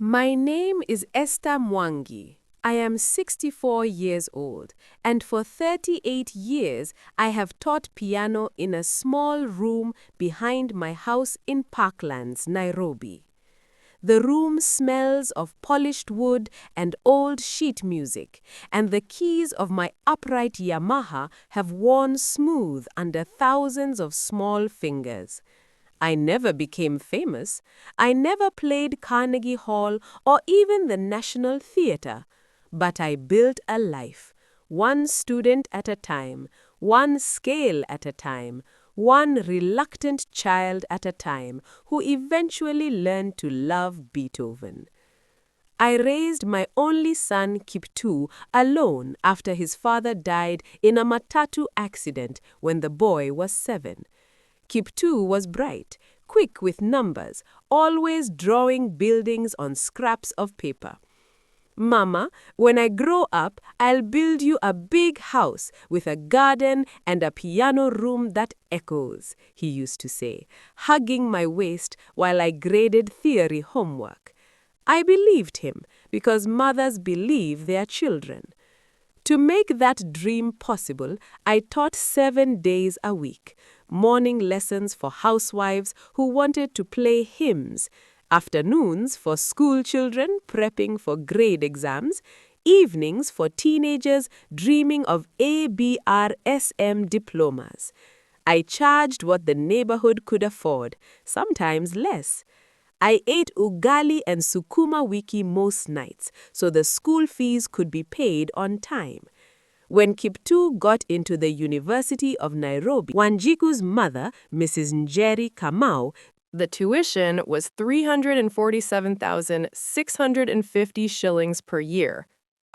My name is Esther Mwangi. I am 64 years old, and for 38 years I have taught piano in a small room behind my house in Parklands, Nairobi. The room smells of polished wood and old sheet music, and the keys of my upright Yamaha have worn smooth under thousands of small fingers. I never became famous. I never played Carnegie Hall or even the National Theatre. But I built a life, one student at a time, one scale at a time, one reluctant child at a time who eventually learned to love Beethoven. I raised my only son, Kiptoo, alone after his father died in a matatu accident when the boy was 7. Kiptoo was bright, quick with numbers, always drawing buildings on scraps of paper. "Mama, when I grow up, I'll build you a big house with a garden and a piano room that echoes," he used to say, hugging my waist while I graded theory homework. I believed him because mothers believe their children. To make that dream possible, I taught 7 days a week, morning lessons for housewives who wanted to play hymns, afternoons for school children prepping for grade exams, evenings for teenagers dreaming of ABRSM diplomas. I charged what the neighborhood could afford, sometimes less. I ate ugali and sukuma wiki most nights, so the school fees could be paid on time. When Kiptoo got into the University of Nairobi, Wanjiku's mother, Mrs. Njeri Kamau, the tuition was 347,650 shillings per year.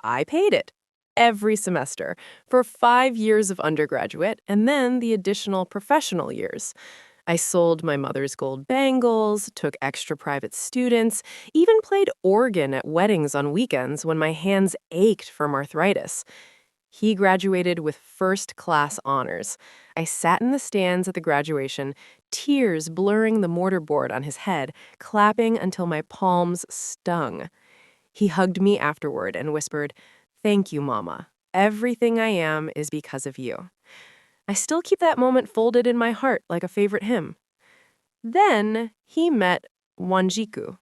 I paid it every semester for 5 years of undergraduate and then the additional professional years. I sold my mother's gold bangles, took extra private students, even played organ at weddings on weekends when my hands ached from arthritis. He graduated with first-class honors. I sat in the stands at the graduation, tears blurring the mortarboard on his head, clapping until my palms stung. He hugged me afterward and whispered, "Thank you, Mama. Everything I am is because of you." I still keep that moment folded in my heart like a favorite hymn. Then he met Wanjiku.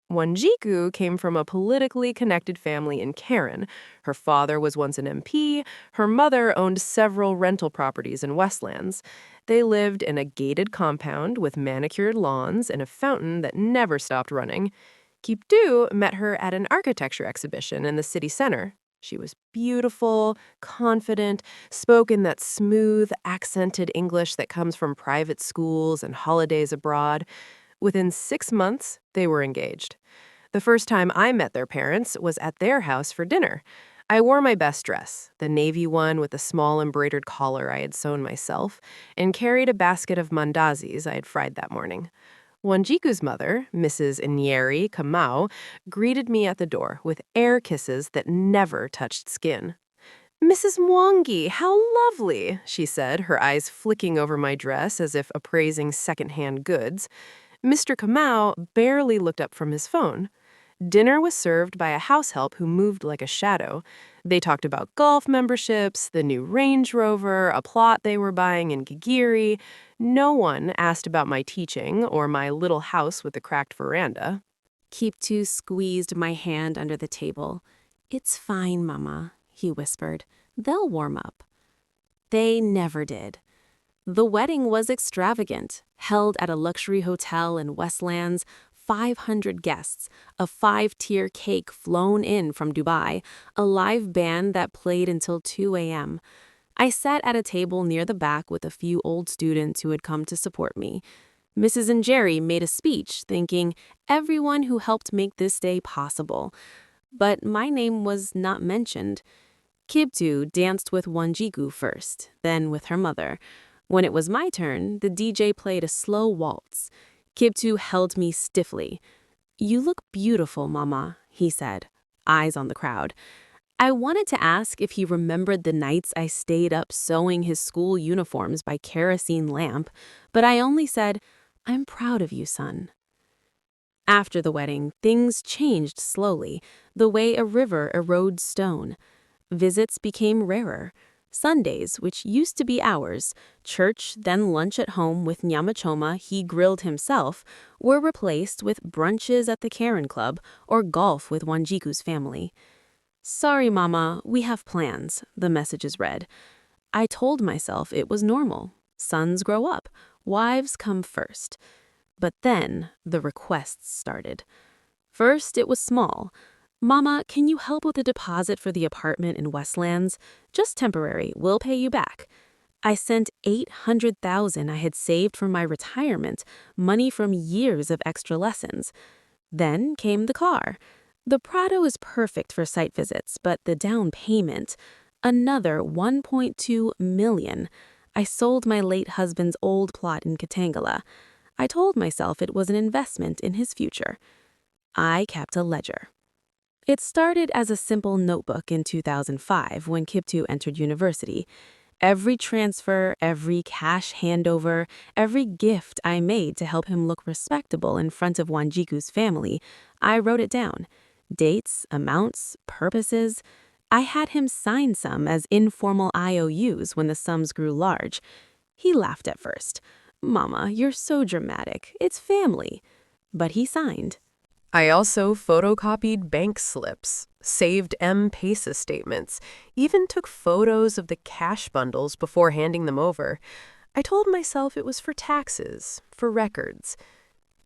Wanjiku came from a politically connected family in Karen. Her father was once an MP. Her mother owned several rental properties in Westlands. They lived in a gated compound with manicured lawns and a fountain that never stopped running. Kiptoo met her at an architecture exhibition in the city center. She was beautiful, confident, spoke in that smooth, accented English that comes from private schools and holidays abroad. Within 6 months, they were engaged. The first time I met their parents was at their house for dinner. I wore my best dress, the navy one with the small embroidered collar I had sewn myself, and carried a basket of mandazis I had fried that morning. Wanjiku's mother, Mrs. Njeri Kamau, greeted me at the door with air kisses that never touched skin. "Mrs. Mwangi, how lovely," she said, her eyes flicking over my dress as if appraising secondhand goods. Mr. Kamau barely looked up from his phone. Dinner was served by a house help who moved like a shadow. They talked about golf memberships, the new Range Rover, a plot they were buying in Gigiri. No one asked about my teaching or my little house with the cracked veranda. Kiptoo squeezed my hand under the table. "It's fine, Mama," he whispered. "They'll warm up." They never did. The wedding was extravagant, held at a luxury hotel in Westlands, 500 guests, a 5-tier cake flown in from Dubai, a live band that played until 2 a.m. I sat at a table near the back with a few old students who had come to support me. Mrs. Njeri made a speech thanking everyone who helped make this day possible. But my name was not mentioned. Kiptoo danced with Wanjiku first, then with her mother. When it was my turn, the DJ played a slow waltz. Kiptoo held me stiffly. "You look beautiful, Mama," he said, eyes on the crowd. I wanted to ask if he remembered the nights I stayed up sewing his school uniforms by kerosene lamp, but I only said, "I'm proud of you, son." After the wedding, things changed slowly, the way a river erodes stone. Visits became rarer. Sundays, which used to be ours, church, then lunch at home with nyamachoma he grilled himself, were replaced with brunches at the Karen Club or golf with Wanjiku's family. "Sorry, Mama, we have plans," the messages read. I told myself it was normal. Sons grow up. Wives come first. But then the requests started. First, it was small. "Mama, can you help with a deposit for the apartment in Westlands? Just temporary, we'll pay you back." I sent $800,000 I had saved from my retirement, money from years of extra lessons. Then came the car. The Prado is perfect for site visits, but the down payment, another $1.2 million. I sold my late husband's old plot in Katangala. I told myself it was an investment in his future. I kept a ledger. It started as a simple notebook in 2005 when Kiptoo entered university. Every transfer, every cash handover, every gift I made to help him look respectable in front of Wanjiku's family, I wrote it down. Dates, amounts, purposes. I had him sign some as informal IOUs when the sums grew large. He laughed at first. "Mama, you're so dramatic. It's family." But he signed. I also photocopied bank slips, saved M-Pesa statements, even took photos of the cash bundles before handing them over. I told myself it was for taxes, for records.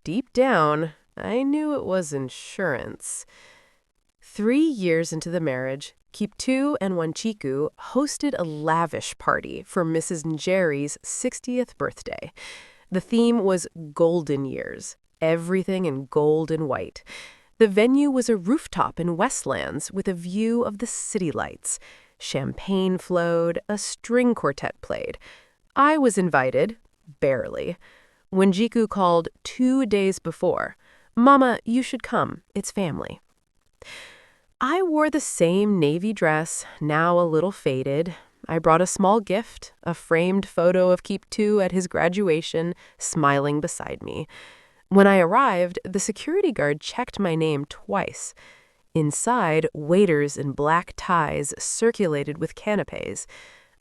Deep down, I knew it was insurance. 3 years into the marriage, Kiptoo and Wanjiku hosted a lavish party for Mrs. Njeri's 60th birthday. The theme was Golden Years. Everything in gold and white. The venue was a rooftop in Westlands with a view of the city lights. Champagne flowed, a string quartet played. I was invited, barely. Wanjiku called 2 days before. "Mama, you should come. It's family." I wore the same navy dress, now a little faded. I brought a small gift, a framed photo of Kiptoo at his graduation, smiling beside me. When I arrived, the security guard checked my name twice. Inside, waiters in black ties circulated with canapés.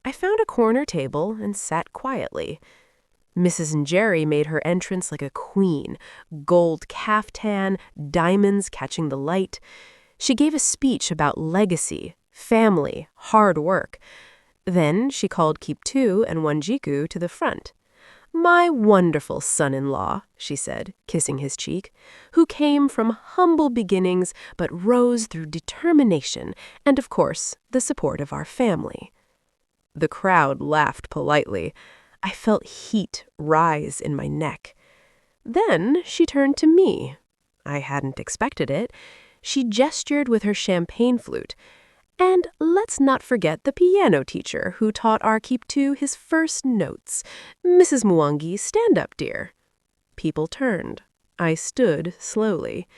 I found a corner table and sat quietly. Mrs. Njeri made her entrance like a queen, gold caftan, diamonds catching the light. She gave a speech about legacy, family, hard work. Then she called Kiptoo and Wanjiku to the front. "My wonderful son-in-law," she said, kissing his cheek, "who came from humble beginnings but rose through determination and, of course, the support of our family." The crowd laughed politely. I felt heat rise in my neck. Then she turned to me. I hadn't expected it. She gestured with her champagne flute. "And let's not forget the piano teacher who taught our Kiptoo his first notes. Mrs. Mwangi, stand up, dear." People turned. I stood slowly.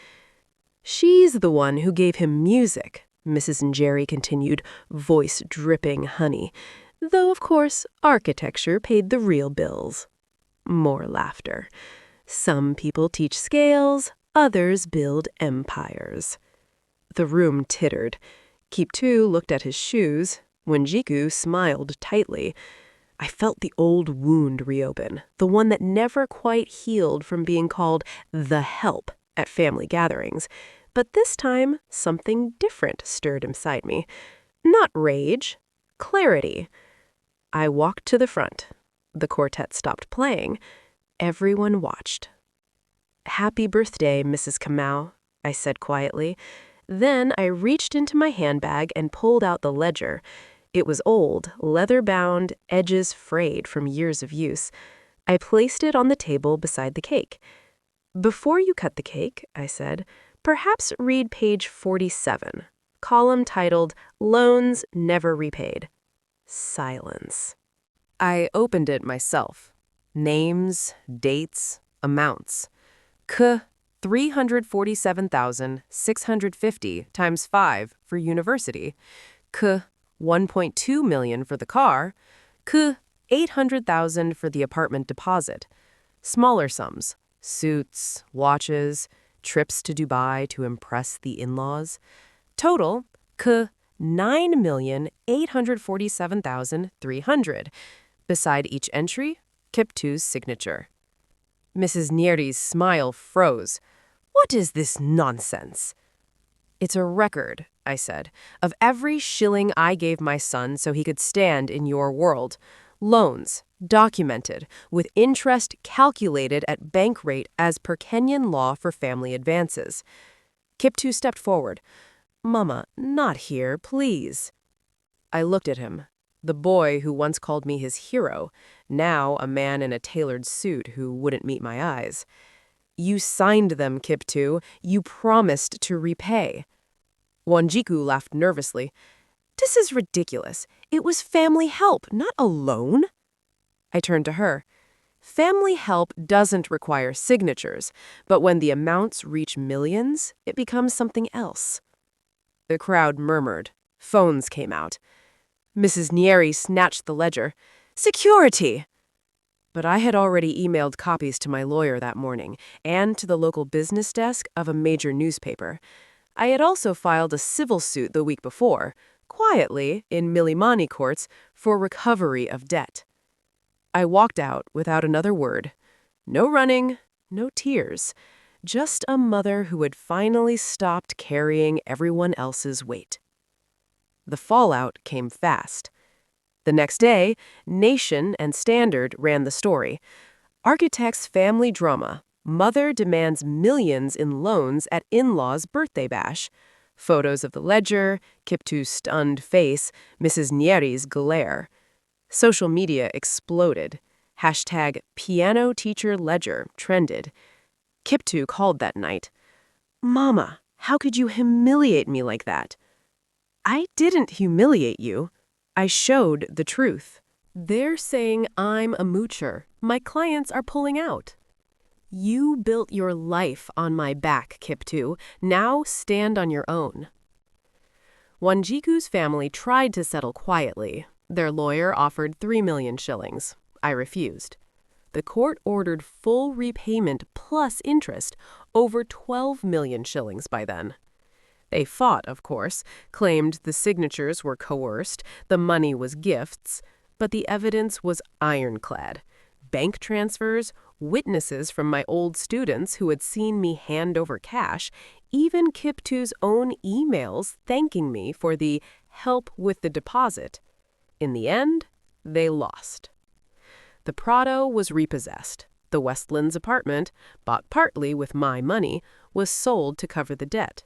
"She's the one who gave him music," Mrs. Njeri continued, voice dripping honey. "Though, of course, architecture paid the real bills." More laughter. Some people teach scales, others build empires. The room tittered. Kiptoo looked at his shoes. Wanjiku smiled tightly. I felt the old wound reopen, the one that never quite healed from being called the help at family gatherings. But this time, something different stirred inside me. Not rage, clarity. I walked to the front. The quartet stopped playing. Everyone watched. "Happy birthday, Mrs. Kamau," I said quietly. Then I reached into my handbag and pulled out the ledger. It was old, leather-bound, edges frayed from years of use. I placed it on the table beside the cake. "Before you cut the cake," I said, "perhaps read page 47, column titled Loans Never Repaid." Silence. I opened it myself. Names, dates, amounts. K. 347,650 times 5 for university. K. 1.2 million for the car. K. 800,000 for the apartment deposit. Smaller sums: suits, watches, trips to Dubai to impress the in-laws. Total, 9,847,300. Beside each entry, Kiptoo's signature. Mrs. Nyeri's smile froze. What is this nonsense? It's a record, I said, of every shilling I gave my son so he could stand in your world. Loans, documented, with interest calculated at bank rate as per Kenyan law for family advances. Kiptoo stepped forward. Mama, not here, please. I looked at him. The boy who once called me his hero, now a man in a tailored suit who wouldn't meet my eyes. You signed them, Kiptoo. You promised to repay. Wanjiku laughed nervously. This is ridiculous. It was family help, not a loan. I turned to her. Family help doesn't require signatures, but when the amounts reach millions, it becomes something else. The crowd murmured. Phones came out. Mrs. Nyeri snatched the ledger. Security! But I had already emailed copies to my lawyer that morning and to the local business desk of a major newspaper. I had also filed a civil suit the week before, quietly in Milimani courts, for recovery of debt. I walked out without another word. No running, no tears. Just a mother who had finally stopped carrying everyone else's weight. The fallout came fast. The next day, Nation and Standard ran the story. Architect's family drama. Mother demands millions in loans at in-law's birthday bash. Photos of the ledger, Kiptoo's stunned face, Mrs. Nyeri's glare. Social media exploded. Hashtag piano teacher ledger trended. Kiptoo called that night. Mama, how could you humiliate me like that? I didn't humiliate you. I showed the truth. They're saying I'm a moocher. My clients are pulling out. You built your life on my back, Kiptoo. Now stand on your own. Wanjiku's family tried to settle quietly. Their lawyer offered 3 million shillings. I refused. The court ordered full repayment plus interest, over 12 million shillings by then. They fought, of course, claimed the signatures were coerced, the money was gifts, but the evidence was ironclad. Bank transfers, witnesses from my old students who had seen me hand over cash, even Kiptoo's own emails thanking me for the help with the deposit. In the end, they lost. The Prado was repossessed. The Westlands apartment, bought partly with my money, was sold to cover the debt.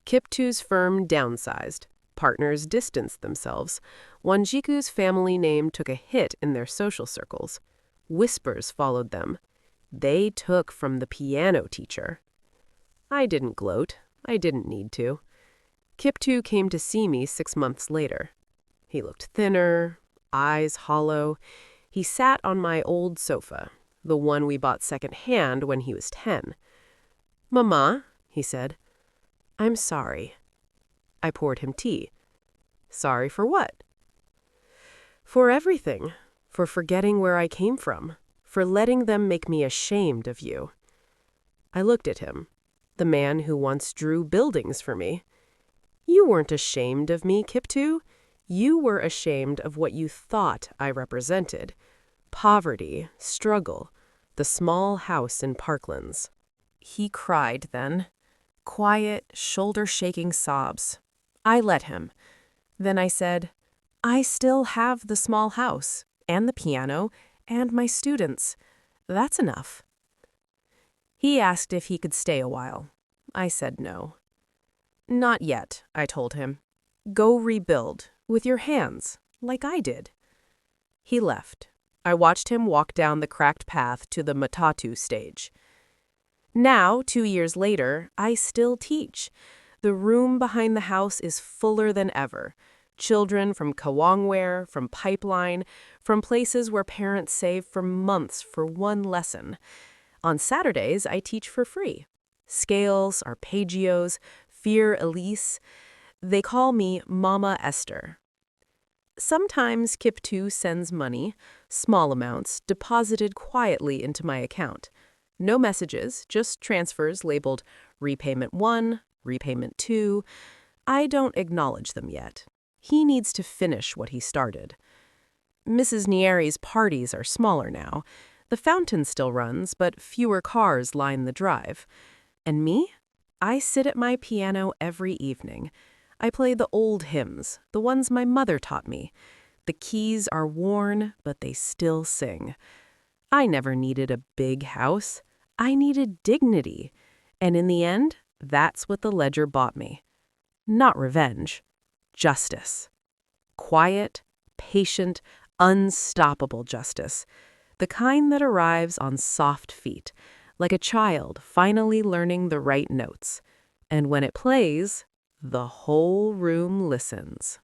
Kiptoo's firm downsized. Partners distanced themselves. Wanjiku's family name took a hit in their social circles. Whispers followed them. They took from the piano teacher. I didn't gloat. I didn't need to. Kiptoo came to see me 6 months later. He looked thinner, eyes hollow. He sat on my old sofa, the one we bought secondhand when he was 10. Mama, he said, I'm sorry. I poured him tea. Sorry for what? For everything. For forgetting where I came from. For letting them make me ashamed of you. I looked at him, the man who once drew buildings for me. You weren't ashamed of me, Kiptoo. You were ashamed of what you thought I represented. Poverty, struggle, the small house in Parklands. He cried then. Quiet, shoulder-shaking sobs. I let him. Then I said, I still have the small house, and the piano, and my students. That's enough. He asked if he could stay a while. I said no. Not yet, I told him. Go rebuild, with your hands, like I did. He left. I watched him walk down the cracked path to the matatu stage. Now, 2 years later, I still teach. The room behind the house is fuller than ever. Children from Kawangware, from Pipeline, from places where parents save for months for one lesson. On Saturdays, I teach for free. Scales, arpeggios, Fear Elise. They call me Mama Esther. Sometimes Kiptoo sends money, small amounts, deposited quietly into my account. No messages, just transfers labeled Repayment 1, repayment 2. I don't acknowledge them yet. He needs to finish what he started. Mrs. Nieri's parties are smaller now. The fountain still runs, but fewer cars line the drive. And me? I sit at my piano every evening. I play the old hymns, the ones my mother taught me. The keys are worn, but they still sing. I never needed a big house. I needed dignity. And in the end, that's what the ledger bought me. Not revenge, justice. Quiet, patient, unstoppable justice. The kind that arrives on soft feet, like a child finally learning the right notes. And when it plays, the whole room listens.